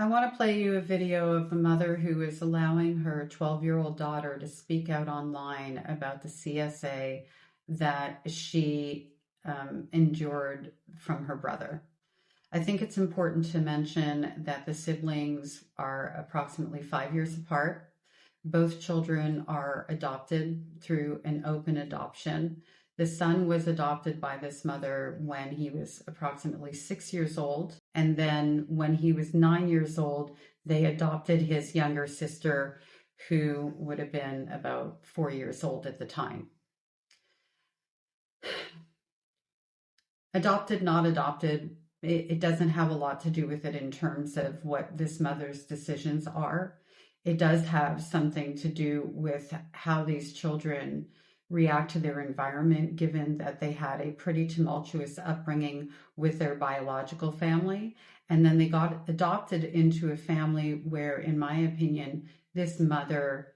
I want to play you a video of a mother who is allowing her 12-year-old daughter to speak out online about the CSA that she endured from her brother. I think it's important to mention that the siblings are approximately 5 years apart. Both children are adopted through an open adoption. The son was adopted by this mother when he was approximately 6 years old. And then when he was 9 years old, they adopted his younger sister, who would have been about 4 years old at the time. Adopted, not adopted, it doesn't have a lot to do with it in terms of what this mother's decisions are. It does have something to do with how these children react to their environment, given that they had a pretty tumultuous upbringing with their biological family. And then they got adopted into a family where, in my opinion, this mother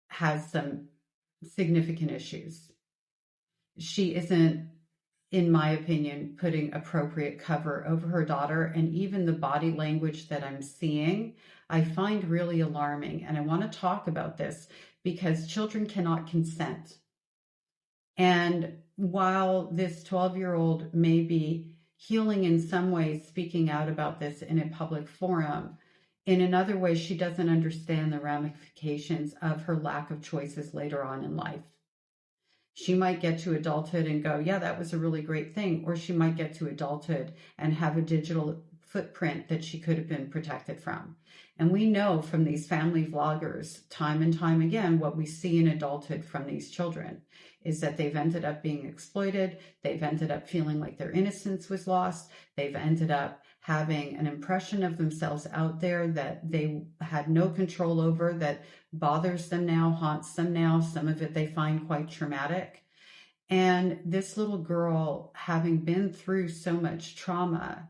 has some significant issues. She isn't, in my opinion, putting appropriate cover over her daughter, and even the body language that I'm seeing, I find really alarming. And I want to talk about this because children cannot consent. And while this 12-year-old may be healing in some ways, speaking out about this in a public forum, in another way, she doesn't understand the ramifications of her lack of choices later on in life. She might get to adulthood and go, yeah, that was a really great thing. Or she might get to adulthood and have a digital footprint that she could have been protected from. And we know from these family vloggers time and time again, what we see in adulthood from these children is that they've ended up being exploited. They've ended up feeling like their innocence was lost. They've ended up having an impression of themselves out there that they had no control over, that bothers them now, haunts them now. Some of it they find quite traumatic. And this little girl, having been through so much trauma,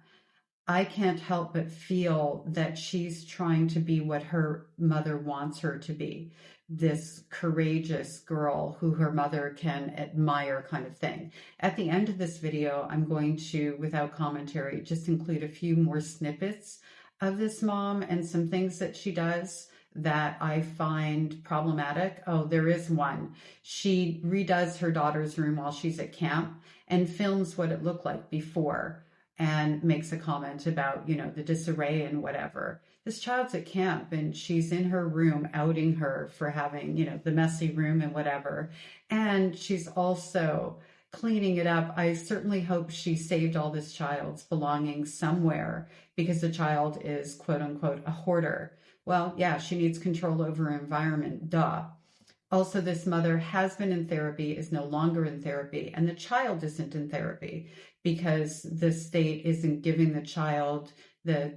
I can't help but feel that she's trying to be what her mother wants her to be, this courageous girl who her mother can admire, kind of thing. At the end of this video, I'm going to, without commentary, just include a few more snippets of this mom and some things that she does that I find problematic. Oh, there is one. She redoes her daughter's room while she's at camp and films what it looked like before, and makes a comment about, the disarray and whatever. This child's at camp and she's in her room outing her for having, the messy room and whatever. And she's also cleaning it up. I certainly hope she saved all this child's belongings somewhere, because the child is, quote unquote, a hoarder. Well, yeah, she needs control over her environment, duh. Also, this mother has been in therapy, is no longer in therapy, and the child isn't in therapy because the state isn't giving the child the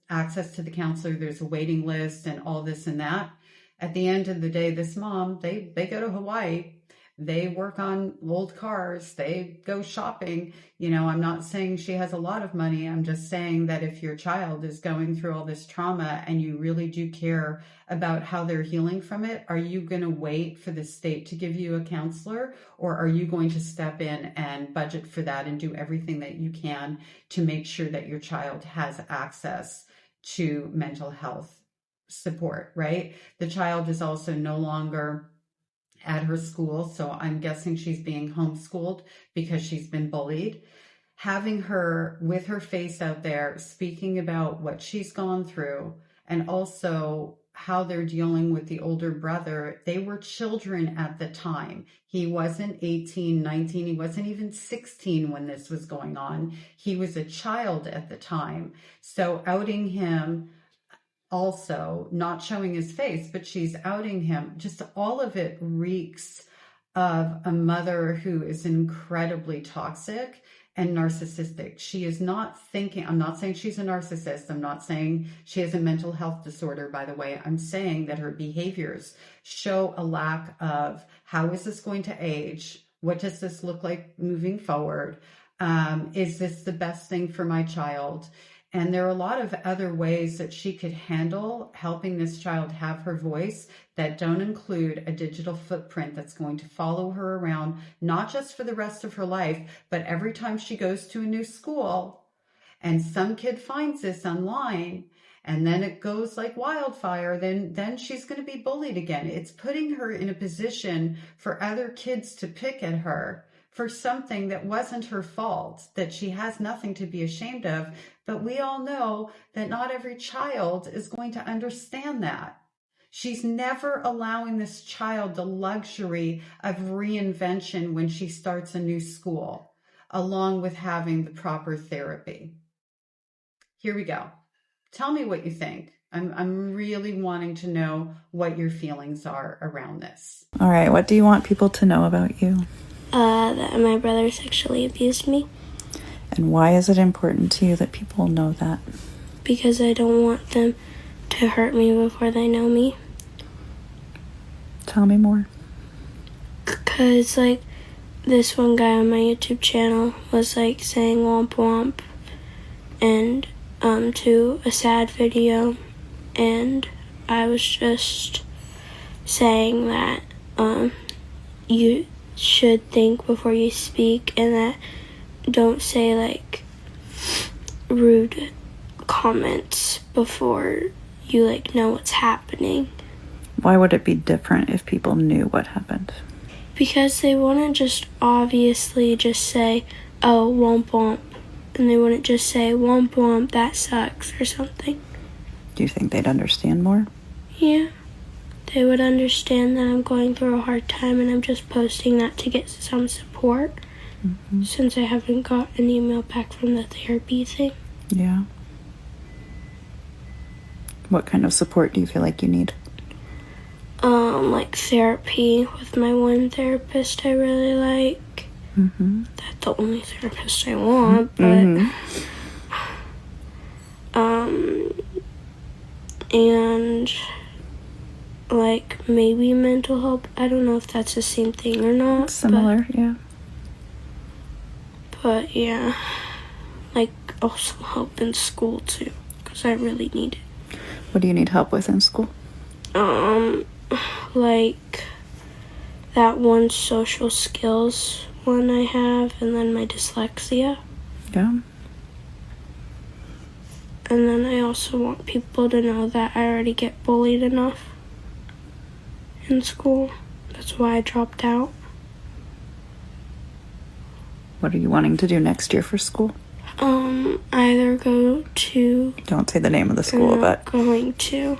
access to the counselor. There's a waiting list and all this and that. At the end of the day, this mom, they go to Hawaii. They work on old cars. They go shopping. I'm not saying she has a lot of money. I'm just saying that if your child is going through all this trauma and you really do care about how they're healing from it, are you going to wait for the state to give you a counselor, or are you going to step in and budget for that and do everything that you can to make sure that your child has access to mental health support, right? The child is also no longer at her school, so I'm guessing she's being homeschooled because she's been bullied. Having her with her face out there speaking about what she's gone through, and also how they're dealing with the older brother. They were children at the time. He wasn't 18, 19, he wasn't even 16 when this was going on. He was a child at the time. So outing him, also not showing his face, but she's outing him. Just all of it reeks of a mother who is incredibly toxic and narcissistic. She is not thinking, I'm not saying she's a narcissist. I'm not saying she has a mental health disorder, by the way. I'm saying that her behaviors show a lack of, how is this going to age? What does this look like moving forward? Is this the best thing for my child? And there are a lot of other ways that she could handle helping this child have her voice that don't include a digital footprint that's going to follow her around, not just for the rest of her life, but every time she goes to a new school and some kid finds this online and then it goes like wildfire, then she's going to be bullied again. It's putting her in a position for other kids to pick at her for something that wasn't her fault, that she has nothing to be ashamed of. But we all know that not every child is going to understand that. She's never allowing this child the luxury of reinvention when she starts a new school, along with having the proper therapy. Here we go. Tell me what you think. I'm really wanting to know what your feelings are around this. All right, what do you want people to know about you? That my brother sexually abused me. And why is it important to you that people know that? Because I don't want them to hurt me before they know me. Tell me more. Because, like, this one guy on my YouTube channel was, like, saying womp womp and, to a sad video. And I was just saying that, you should think before you speak, and that don't say, like, rude comments before you, like, know what's happening. Why would it be different if people knew what happened? Because they wouldn't just obviously just say, oh, womp womp. And they wouldn't just say, womp womp, that sucks, or something. Do you think they'd understand more? Yeah. They would understand that I'm going through a hard time and I'm just posting that to get some support. Mm-hmm. Since I haven't got an email back from the therapy thing. Yeah. What kind of support do you feel like you need? Like therapy with my one therapist I really like. Mm-hmm. That's the only therapist I want, but and like maybe mental health. I don't know if that's the same thing or not. Similar, yeah. But yeah, like also help in school too, because I really need it. What do you need help with in school? Like that one social skills one I have, and then my dyslexia. Yeah. And then I also want people to know that I already get bullied enough in school. That's why I dropped out. What are you wanting to do next year for school? Either go to... Don't say the name of the school, but... going to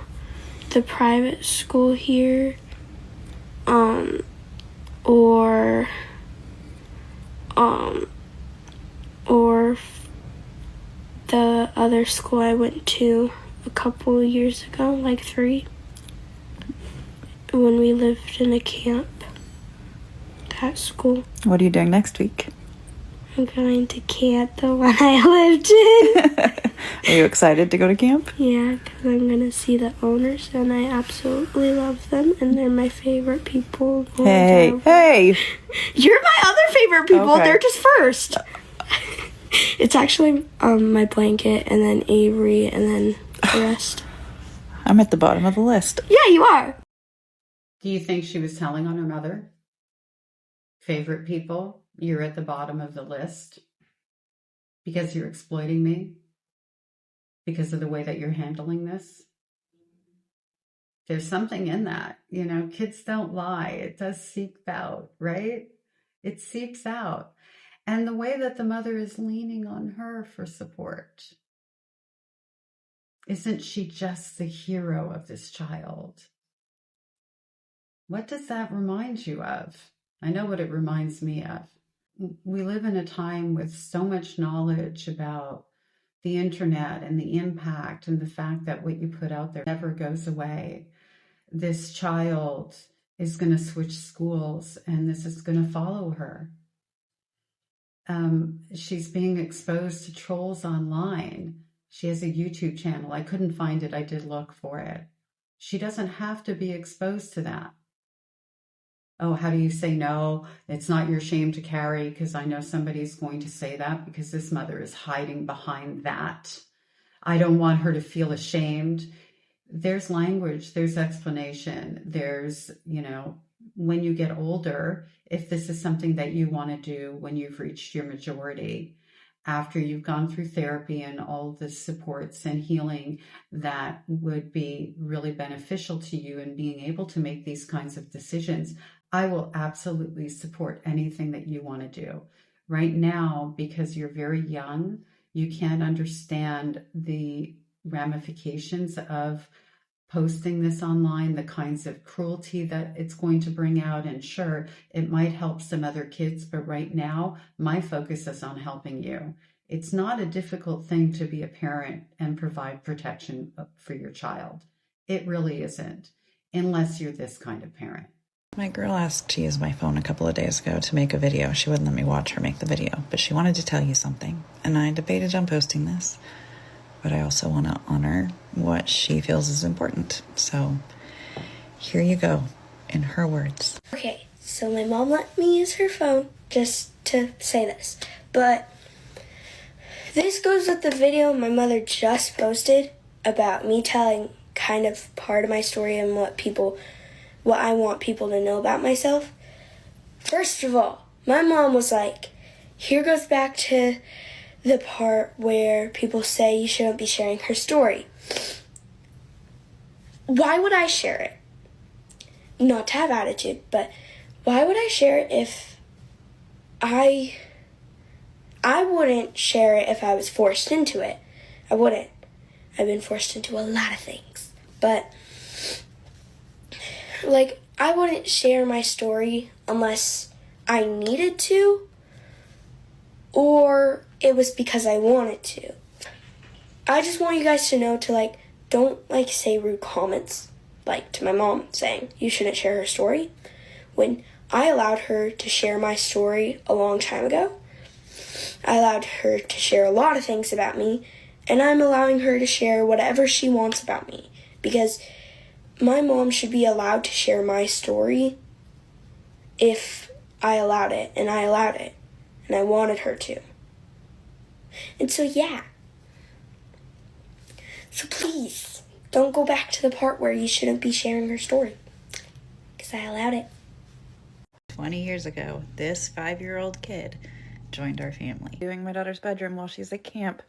the private school here, or the other school I went to a couple years ago, like 3, when we lived in a camp, that school. What are you doing next week? I'm going to camp, the one I lived in. Are you excited to go to camp? Yeah, because I'm going to see the owners, and I absolutely love them, and they're my favorite people. Hey! You're my other favorite people. Okay. They're just first. It's actually my blanket, and then Avery, and then the rest. I'm at the bottom of the list. Yeah, you are. Do you think she was telling on her mother? Favorite people? You're at the bottom of the list because you're exploiting me? Because of the way that you're handling this? There's something in that. You know, kids don't lie. It does seep out, right? It seeps out. And the way that the mother is leaning on her for support. Isn't she just the hero of this child? What does that remind you of? I know what it reminds me of. We live in a time with so much knowledge about the internet and the impact and the fact that what you put out there never goes away. This child is going to switch schools and this is going to follow her. She's being exposed to trolls online. She has a YouTube channel. I couldn't find it. I did look for it. She doesn't have to be exposed to that. Oh, how do you say no? It's not your shame to carry, because I know somebody's going to say that because this mother is hiding behind that. I don't want her to feel ashamed. There's language, there's explanation, there's, when you get older, if this is something that you want to do when you've reached your majority, after you've gone through therapy and all the supports and healing that would be really beneficial to you in being able to make these kinds of decisions, I will absolutely support anything that you want to do. Right now, because you're very young, you can't understand the ramifications of posting this online, the kinds of cruelty that it's going to bring out. And sure, it might help some other kids, but right now, my focus is on helping you. It's not a difficult thing to be a parent and provide protection for your child. It really isn't, unless you're this kind of parent. My girl asked to use my phone a couple of days ago to make a video. She wouldn't let me watch her make the video, but she wanted to tell you something. And I debated on posting this, but I also want to honor what she feels is important. So here you go, in her words. Okay, so my mom let me use her phone just to say this, but this goes with the video my mother just posted about me telling kind of part of my story and what I want people to know about myself. First of all, my mom was like, here goes back to the part where people say you shouldn't be sharing her story. Why would I share it? Not to have attitude, but why would I share it if I wouldn't share it if I was forced into it. I wouldn't. I've been forced into a lot of things. But, like, I wouldn't share my story unless I needed to or it was because I wanted to. I just want you guys to know to, like, don't, like, say rude comments, like, to my mom saying you shouldn't share her story. When I allowed her to share my story a long time ago, I allowed her to share a lot of things about me, and I'm allowing her to share whatever she wants about me, because my mom should be allowed to share my story if I allowed it, and I allowed it, and I wanted her to. And so, yeah. So please, don't go back to the part where you shouldn't be sharing her story, because I allowed it. 20 years ago, this 5-year-old kid joined our family. Doing my daughter's bedroom while she's at camp.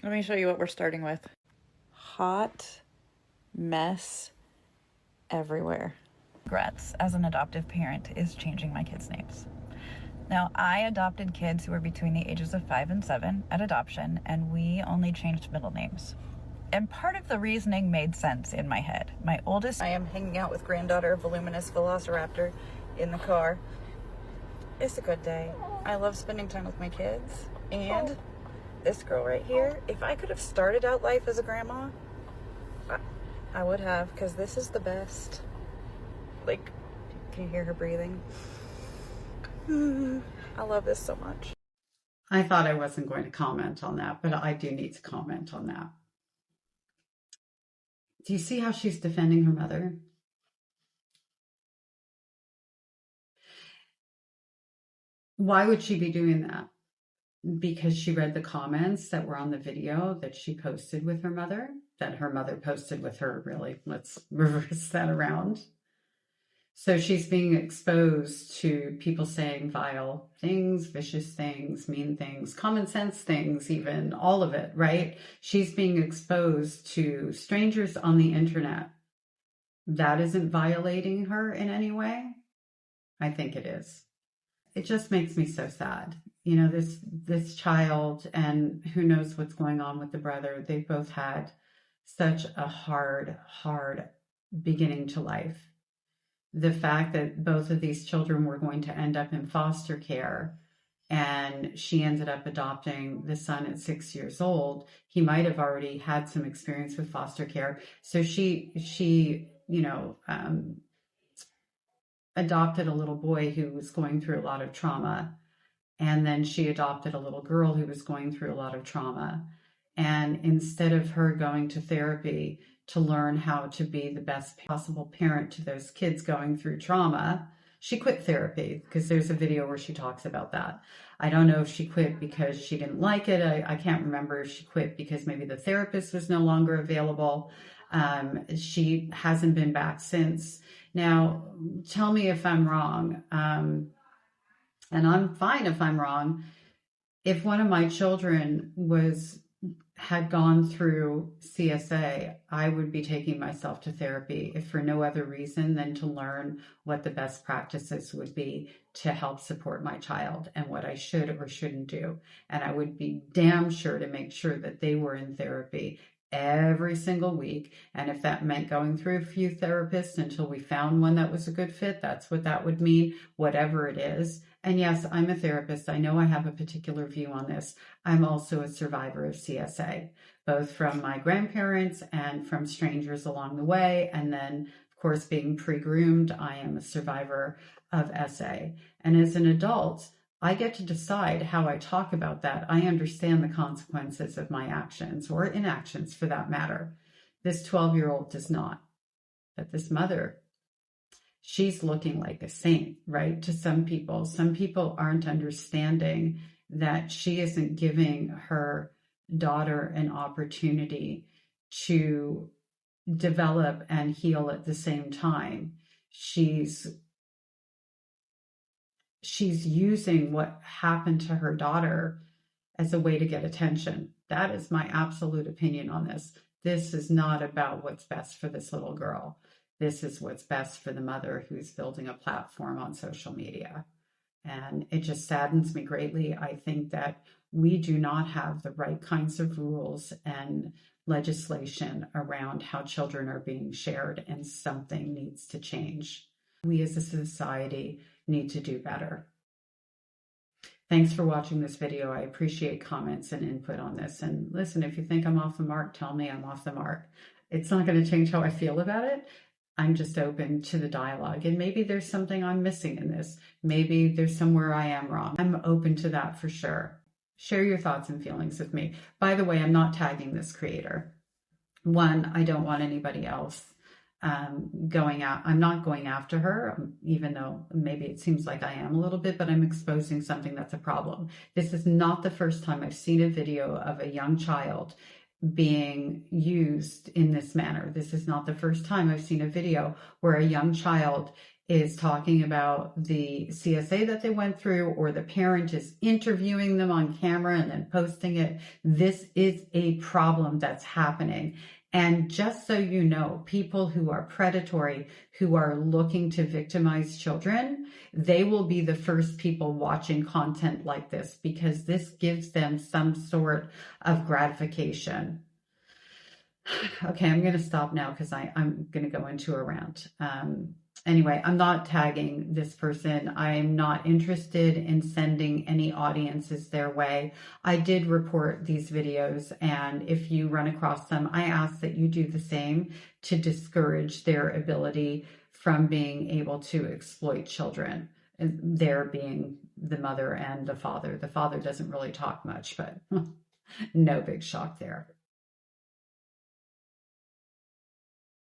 Let me show you what we're starting with. Hot mess everywhere. Regrets as an adoptive parent is changing my kids' names. Now, I adopted kids who were between the ages of 5 and 7 at adoption, and we only changed middle names. And part of the reasoning made sense in my head. My oldest, I am hanging out with granddaughter Voluminous Velociraptor in the car. It's a good day. I love spending time with my kids. And this girl right here, if I could have started out life as a grandma, I would have, because this is the best. Like, can you hear her breathing? I love this so much. I thought I wasn't going to comment on that, but I do need to comment on that. Do you see how she's defending her mother? Why would she be doing that? Because she read the comments that were on the video that she posted with her mother, that her mother posted with her, really. Let's reverse that around. So she's being exposed to people saying vile things, vicious things, mean things, common sense things, even, all of it, right? She's being exposed to strangers on the internet. That isn't violating her in any way? I think it is. It just makes me so sad. You know, this child, and who knows what's going on with the brother. They've both had such a hard beginning to life. The fact that both of these children were going to end up in foster care, and she ended up adopting the son at 6 years old. He might have already had some experience with foster care. So she adopted a little boy who was going through a lot of trauma. And then she adopted a little girl who was going through a lot of trauma. And instead of her going to therapy to learn how to be the best possible parent to those kids going through trauma, she quit therapy, because there's a video where she talks about that. I don't know if she quit because she didn't like it. I can't remember if she quit because maybe the therapist was no longer available. She hasn't been back since. Now, tell me if I'm wrong. And I'm fine if I'm wrong. If one of my children had gone through CSA, I would be taking myself to therapy, if for no other reason than to learn what the best practices would be to help support my child and what I should or shouldn't do. And I would be damn sure to make sure that they were in therapy every single week. And if that meant going through a few therapists until we found one that was a good fit, that's what that would mean, whatever it is. And yes, I'm a therapist. I know I have a particular view on this. I'm also a survivor of CSA, both from my grandparents and from strangers along the way. And then, of course, being pre-groomed, I am a survivor of SA. And as an adult, I get to decide how I talk about that. I understand the consequences of my actions, or inactions for that matter. This 12-year-old does not. But this mother, she's looking like a saint, right? To some people aren't understanding that she isn't giving her daughter an opportunity to develop and heal at the same time. She's using what happened to her daughter as a way to get attention. That is my absolute opinion on this. This is not about what's best for this little girl. This is what's best for the mother who's building a platform on social media. And it just saddens me greatly. I think that we do not have the right kinds of rules and legislation around how children are being shared, and something needs to change. We as a society need to do better. Thanks for watching this video. I appreciate comments and input on this. And listen, if you think I'm off the mark, tell me I'm off the mark. It's not going to change how I feel about it. I'm just open to the dialogue. And maybe there's something I'm missing in this. Maybe there's somewhere I am wrong. I'm open to that for sure. Share your thoughts and feelings with me. By the way, I'm not tagging this creator. One, I don't want anybody else going out. I'm not going after her, even though maybe it seems like I am a little bit, but I'm exposing something that's a problem. This is not the first time I've seen a video of a young child being used in this manner. This is not the first time I've seen a video where a young child is talking about the CSA that they went through, or the parent is interviewing them on camera and then posting it. This is a problem that's happening. And just so you know, people who are predatory, who are looking to victimize children, they will be the first people watching content like this, because this gives them some sort of gratification. Okay, I'm going to stop now because I'm going to go into a rant. Anyway, I'm not tagging this person. I'm not interested in sending any audiences their way. I did report these videos, and if you run across them, I ask that you do the same to discourage their ability from being able to exploit children. There being the mother and the father. The father doesn't really talk much, but no big shock there.